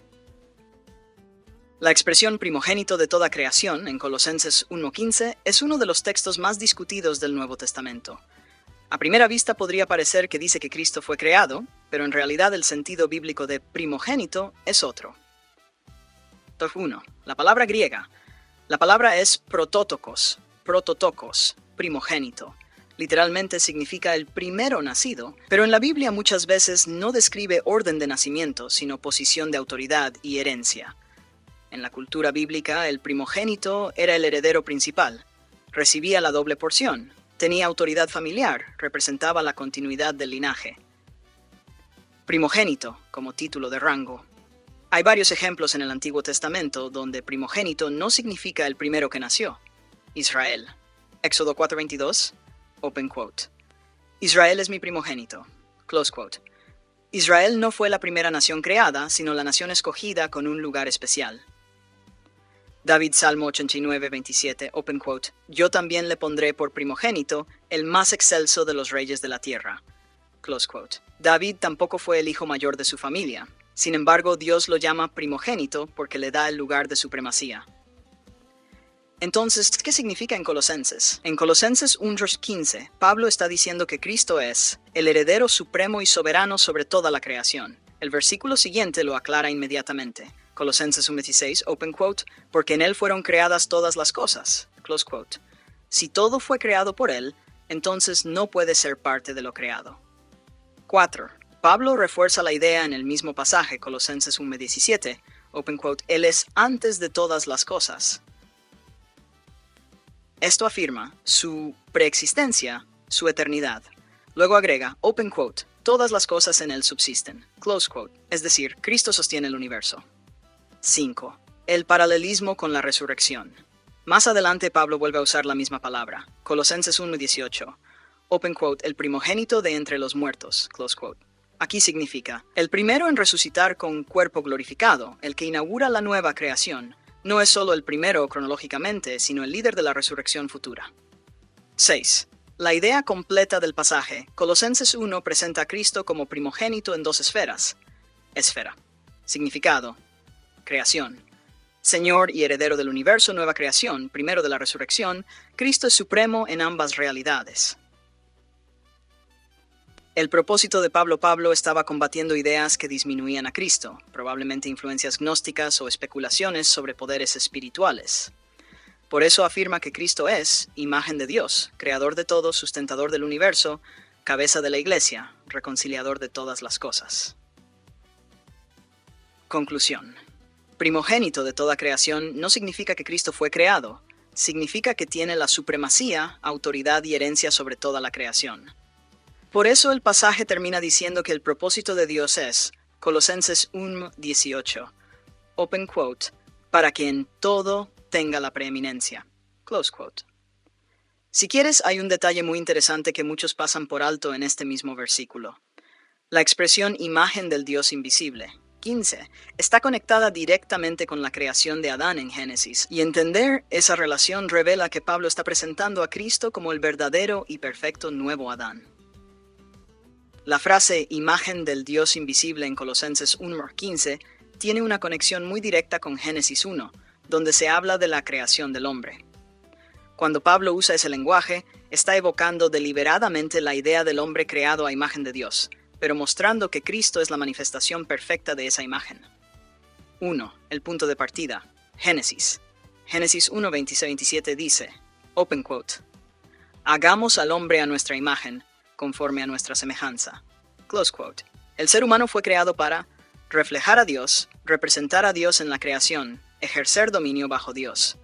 La expresión primogénito de toda creación en Colosenses 1:15 es uno de los textos más discutidos del Nuevo Testamento. A primera vista podría parecer que dice que Cristo fue creado, pero en realidad el sentido bíblico de primogénito es otro. 1. La palabra griega. La palabra es prototokos, primogénito. Literalmente significa el primero nacido, pero en la Biblia muchas veces no describe orden de nacimiento, sino posición de autoridad y herencia. En la cultura bíblica, el primogénito era el heredero principal. Recibía la doble porción. Tenía autoridad familiar, representaba la continuidad del linaje. Primogénito, como título de rango. Hay varios ejemplos en el Antiguo Testamento donde primogénito no significa el primero que nació. Israel. Éxodo 4:22, open quote. Israel es mi primogénito, close quote. Israel no fue la primera nación creada, sino la nación escogida con un lugar especial. David, Salmo 89:27, open quote, yo también le pondré por primogénito, el más excelso de los reyes de la tierra, close quote. David tampoco fue el hijo mayor de su familia. Sin embargo, Dios lo llama primogénito porque le da el lugar de supremacía. Entonces, ¿qué significa en Colosenses? En Colosenses 1:15, Pablo está diciendo que Cristo es el heredero supremo y soberano sobre toda la creación. El versículo siguiente lo aclara inmediatamente. Colosenses 1:16, open quote, porque en él fueron creadas todas las cosas, close quote. Si todo fue creado por él, entonces no puede ser parte de lo creado. 4. Pablo refuerza la idea en el mismo pasaje, Colosenses 1:17, open quote, él es antes de todas las cosas. Esto afirma su preexistencia, su eternidad. Luego agrega, open quote, todas las cosas en él subsisten, close quote, es decir, Cristo sostiene el universo. 5. El paralelismo con la resurrección. Más adelante Pablo vuelve a usar la misma palabra, Colosenses 1:18, open quote, el primogénito de entre los muertos, close quote. Aquí significa, el primero en resucitar con cuerpo glorificado, el que inaugura la nueva creación, no es solo el primero cronológicamente, sino el líder de la resurrección futura. 6. La idea completa del pasaje, Colosenses 1 presenta a Cristo como primogénito en dos esferas. Esfera. Significado. Creación. Señor y heredero del universo, nueva creación, primero de la resurrección, Cristo es supremo en ambas realidades. El propósito de Pablo estaba combatiendo ideas que disminuían a Cristo, probablemente influencias gnósticas o especulaciones sobre poderes espirituales. Por eso afirma que Cristo es imagen de Dios, creador de todo, sustentador del universo, cabeza de la iglesia, reconciliador de todas las cosas. Conclusión. Primogénito de toda creación no significa que Cristo fue creado, significa que tiene la supremacía, autoridad y herencia sobre toda la creación. Por eso el pasaje termina diciendo que el propósito de Dios es, Colosenses 1:18, open quote, para que en todo tenga la preeminencia, close quote. Si quieres, hay un detalle muy interesante que muchos pasan por alto en este mismo versículo. La expresión imagen del Dios invisible, 15, está conectada directamente con la creación de Adán en Génesis, y entender esa relación revela que Pablo está presentando a Cristo como el verdadero y perfecto nuevo Adán. La frase imagen del Dios invisible en Colosenses 1:15 tiene una conexión muy directa con Génesis 1, donde se habla de la creación del hombre. Cuando Pablo usa ese lenguaje, está evocando deliberadamente la idea del hombre creado a imagen de Dios, pero mostrando que Cristo es la manifestación perfecta de esa imagen. 1. El punto de partida. Génesis. Génesis 1:26-27 dice, open quote, hagamos al hombre a nuestra imagen, conforme a nuestra semejanza. Close quote. El ser humano fue creado para reflejar a Dios, representar a Dios en la creación, ejercer dominio bajo Dios.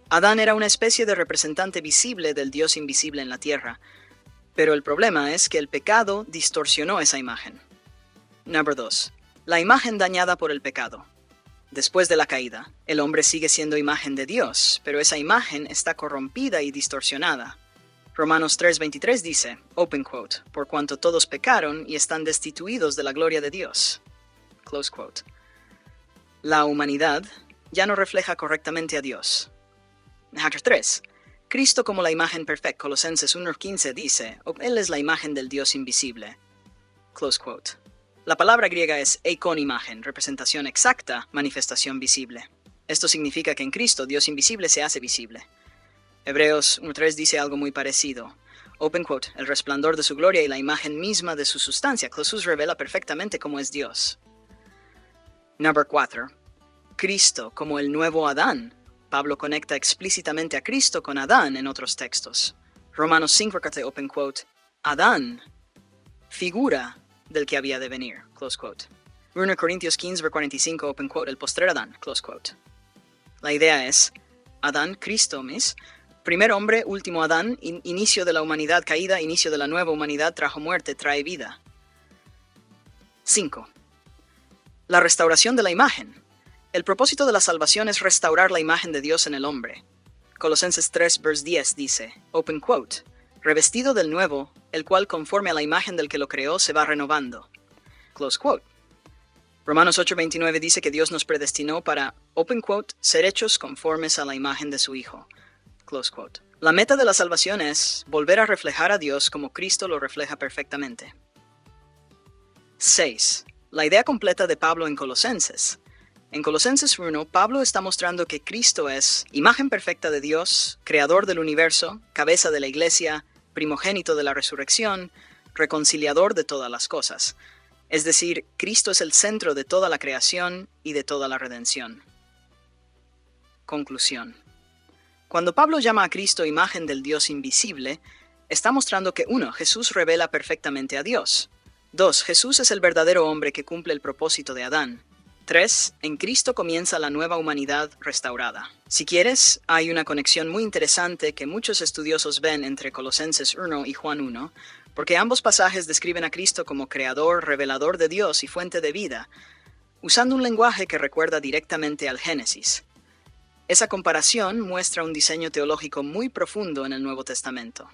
Adán era una especie de representante visible del Dios invisible en la tierra, pero el problema es que el pecado distorsionó esa imagen. Número 2. La imagen dañada por el pecado. Después de la caída, el hombre sigue siendo imagen de Dios, pero esa imagen está corrompida y distorsionada. Romanos 3:23 dice, open quote, por cuanto todos pecaron y están destituidos de la gloria de Dios. Close quote. La humanidad ya no refleja correctamente a Dios. 3. Cristo como la imagen perfecta. Colosenses 1:15 dice, Él es la imagen del Dios invisible. Close quote. La palabra griega es eikon imagen, representación exacta, manifestación visible. Esto significa que en Cristo Dios invisible se hace visible. Hebreos 1:3 dice algo muy parecido. Open quote, el resplandor de su gloria y la imagen misma de su sustancia. Jesús revela perfectamente cómo es Dios. Number 4. Cristo como el nuevo Adán. Pablo conecta explícitamente a Cristo con Adán en otros textos. Romanos 5:14, open quote, Adán, figura del que había de venir, close quote. 1 Corintios 15:45, open quote, el postrer Adán, close quote. La idea es, Adán, Cristo, primer hombre, último Adán, inicio de la humanidad caída, inicio de la nueva humanidad, trajo muerte, trae vida. 5. La restauración de la imagen. El propósito de la salvación es restaurar la imagen de Dios en el hombre. Colosenses 3:10 dice, open quote, revestido del nuevo, el cual conforme a la imagen del que lo creó se va renovando. Close quote. Romanos 8:29 dice que Dios nos predestinó para, open quote, ser hechos conformes a la imagen de su Hijo. Close quote. La meta de la salvación es volver a reflejar a Dios como Cristo lo refleja perfectamente. 6. La idea completa de Pablo en Colosenses. En Colosenses 1, Pablo está mostrando que Cristo es imagen perfecta de Dios, creador del universo, cabeza de la iglesia, primogénito de la resurrección, reconciliador de todas las cosas. Es decir, Cristo es el centro de toda la creación y de toda la redención. Conclusión. Cuando Pablo llama a Cristo imagen del Dios invisible, está mostrando que 1. Jesús revela perfectamente a Dios. 2. Jesús es el verdadero hombre que cumple el propósito de Adán. 3. En Cristo comienza la nueva humanidad restaurada. Si quieres, hay una conexión muy interesante que muchos estudiosos ven entre Colosenses 1 y Juan 1, porque ambos pasajes describen a Cristo como creador, revelador de Dios y fuente de vida, usando un lenguaje que recuerda directamente al Génesis. Esa comparación muestra un diseño teológico muy profundo en el Nuevo Testamento.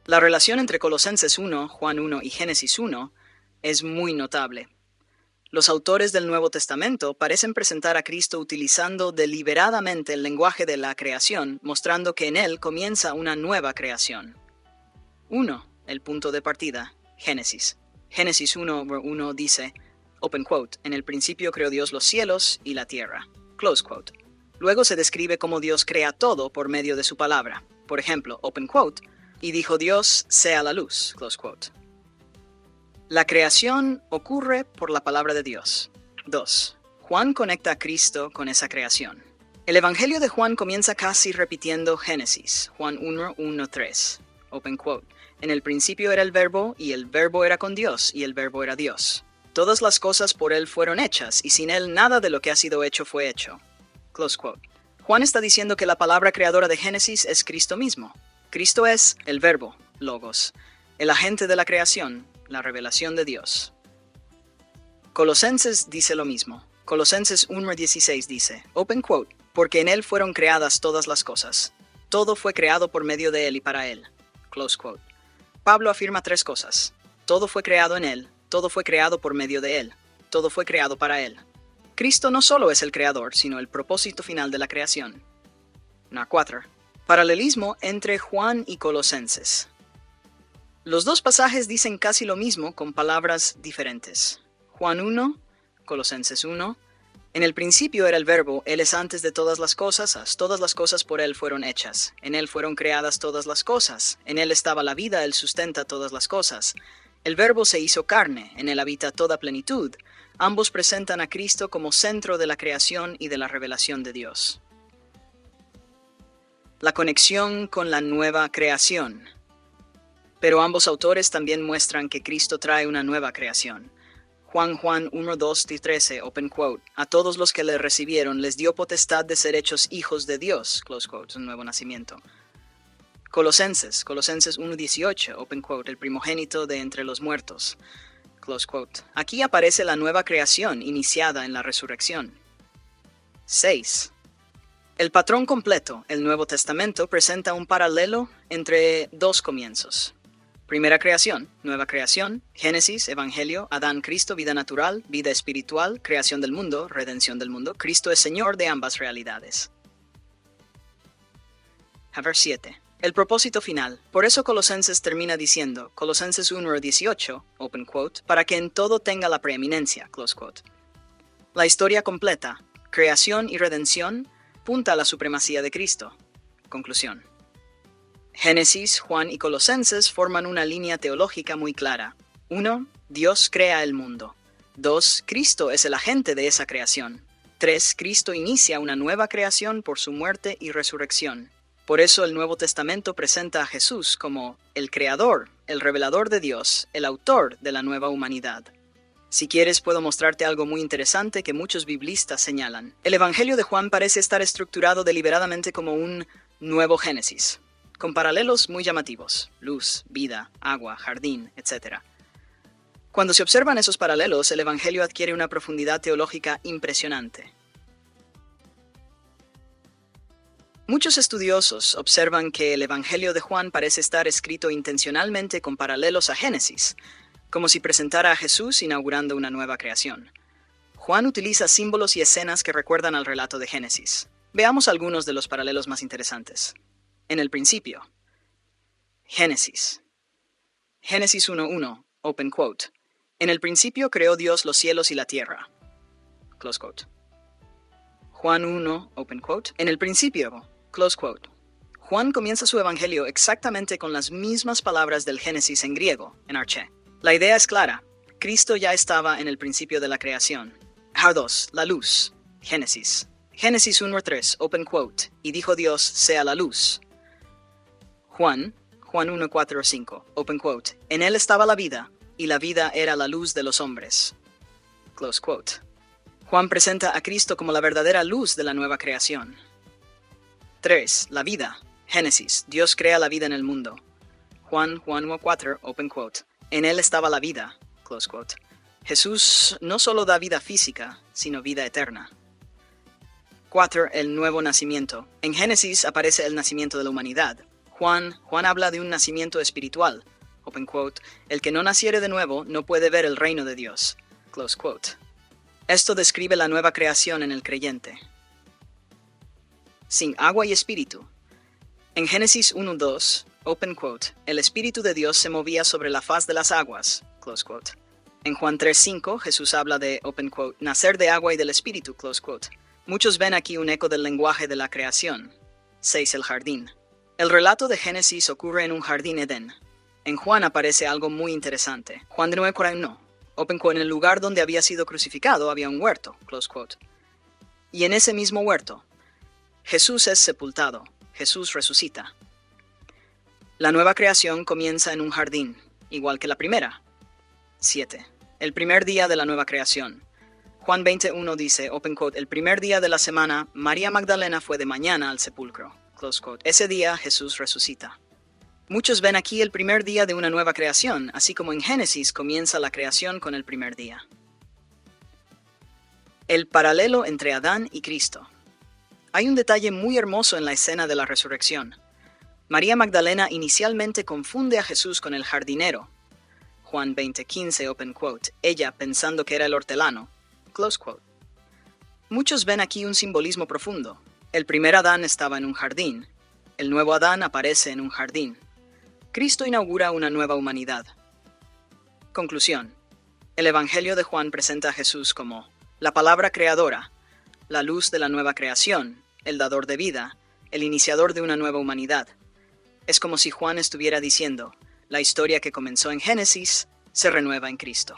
La relación entre Colosenses 1, Juan 1 y Génesis 1 es muy notable. Los autores del Nuevo Testamento parecen presentar a Cristo utilizando deliberadamente el lenguaje de la creación, mostrando que en él comienza una nueva creación. 1. El punto de partida, Génesis. Génesis 1:1 dice, open quote, en el principio creó Dios los cielos y la tierra, close quote. Luego se describe cómo Dios crea todo por medio de su palabra. Por ejemplo, open quote, y dijo Dios, sea la luz, close quote. La creación ocurre por la palabra de Dios. 2. Juan conecta a Cristo con esa creación. El Evangelio de Juan comienza casi repitiendo Génesis, Juan 1:1-3. Open quote. En el principio era el verbo, y el verbo era con Dios, y el verbo era Dios. Todas las cosas por él fueron hechas, y sin él nada de lo que ha sido hecho fue hecho. Close quote. Juan está diciendo que la palabra creadora de Génesis es Cristo mismo. Cristo es el verbo, logos, el agente de la creación, la revelación de Dios. Colosenses dice lo mismo. Colosenses 1:16 dice, open quote, porque en él fueron creadas todas las cosas. Todo fue creado por medio de él y para él. Close quote. Pablo afirma 3 cosas. Todo fue creado en él, todo fue creado por medio de él, todo fue creado para él. Cristo no solo es el creador, sino el propósito final de la creación. 4. Paralelismo entre Juan y Colosenses. Los dos pasajes dicen casi lo mismo con palabras diferentes. Juan 1, Colosenses 1. En el principio era el verbo, él es antes de todas las cosas por él fueron hechas. En él fueron creadas todas las cosas. En él estaba la vida, él sustenta todas las cosas. El verbo se hizo carne, en él habita toda plenitud. Ambos presentan a Cristo como centro de la creación y de la revelación de Dios. La conexión con la nueva creación. Pero ambos autores también muestran que Cristo trae una nueva creación. Juan 1:2-13, open quote, a todos los que le recibieron les dio potestad de ser hechos hijos de Dios, close quote, un nuevo nacimiento. Colosenses 1:18, open quote, el primogénito de entre los muertos, close quote. Aquí aparece la nueva creación iniciada en la resurrección. 6. El patrón completo, el Nuevo Testamento, presenta un paralelo entre dos comienzos. Primera creación, nueva creación, Génesis, Evangelio, Adán, Cristo, vida natural, vida espiritual, creación del mundo, redención del mundo. Cristo es Señor de ambas realidades. Ver 7. El propósito final. Por eso Colosenses termina diciendo, Colosenses 1:18, open quote, para que en todo tenga la preeminencia, close quote. La historia completa, creación y redención, punta a la supremacía de Cristo. Conclusión. Génesis, Juan y Colosenses forman una línea teológica muy clara. 1. Dios crea el mundo. 2. Cristo es el agente de esa creación. 3. Cristo inicia una nueva creación por su muerte y resurrección. Por eso el Nuevo Testamento presenta a Jesús como el creador, el revelador de Dios, el autor de la nueva humanidad. Si quieres, puedo mostrarte algo muy interesante que muchos biblistas señalan. El Evangelio de Juan parece estar estructurado deliberadamente como un nuevo Génesis, con paralelos muy llamativos: luz, vida, agua, jardín, etc. Cuando se observan esos paralelos, el Evangelio adquiere una profundidad teológica impresionante. Muchos estudiosos observan que el Evangelio de Juan parece estar escrito intencionalmente con paralelos a Génesis, como si presentara a Jesús inaugurando una nueva creación. Juan utiliza símbolos y escenas que recuerdan al relato de Génesis. Veamos algunos de los paralelos más interesantes. En el principio. Génesis. Génesis 1:1, open quote. En el principio creó Dios los cielos y la tierra. Close quote. Juan 1, open quote. En el principio, close quote. Juan comienza su evangelio exactamente con las mismas palabras del Génesis en griego, en arché. La idea es clara. Cristo ya estaba en el principio de la creación. 2. La luz. Génesis. Génesis 1:3, open quote. Y dijo Dios, sea la luz. Juan 1:4-5, open quote. En él estaba la vida, y la vida era la luz de los hombres. Close quote. Juan presenta a Cristo como la verdadera luz de la nueva creación. 3. La vida. Génesis. Dios crea la vida en el mundo. Juan 1:4, open quote. En él estaba la vida. Close quote. Jesús no solo da vida física, sino vida eterna. 4. El nuevo nacimiento. En Génesis aparece el nacimiento de la humanidad. Juan habla de un nacimiento espiritual. Open quote. El que no naciere de nuevo no puede ver el reino de Dios. Close quote. Esto describe la nueva creación en el creyente. Sin agua y espíritu. En Génesis 1:2, open quote, el Espíritu de Dios se movía sobre la faz de las aguas, close quote. En Juan 3:5, Jesús habla de, open quote, nacer de agua y del Espíritu, close quote. Muchos ven aquí un eco del lenguaje de la creación. 6. El jardín. El relato de Génesis ocurre en un jardín Edén. En Juan aparece algo muy interesante. Juan 9:41, open quote, en el lugar donde había sido crucificado había un huerto, close quote. Y en ese mismo huerto, Jesús es sepultado, Jesús resucita. La nueva creación comienza en un jardín, igual que la primera. 7. El primer día de la nueva creación. Juan 20:1 dice, open quote, el primer día de la semana, María Magdalena fue de mañana al sepulcro, close quote. Ese día Jesús resucita. Muchos ven aquí el primer día de una nueva creación, así como en Génesis comienza la creación con el primer día. El paralelo entre Adán y Cristo. Hay un detalle muy hermoso en la escena de la resurrección. María Magdalena inicialmente confunde a Jesús con el jardinero. Juan 20:15, open quote, ella pensando que era el hortelano, close quote. Muchos ven aquí un simbolismo profundo. El primer Adán estaba en un jardín. El nuevo Adán aparece en un jardín. Cristo inaugura una nueva humanidad. Conclusión. El Evangelio de Juan presenta a Jesús como la palabra creadora, la luz de la nueva creación, el dador de vida, el iniciador de una nueva humanidad. Es como si Juan estuviera diciendo, la historia que comenzó en Génesis se renueva en Cristo.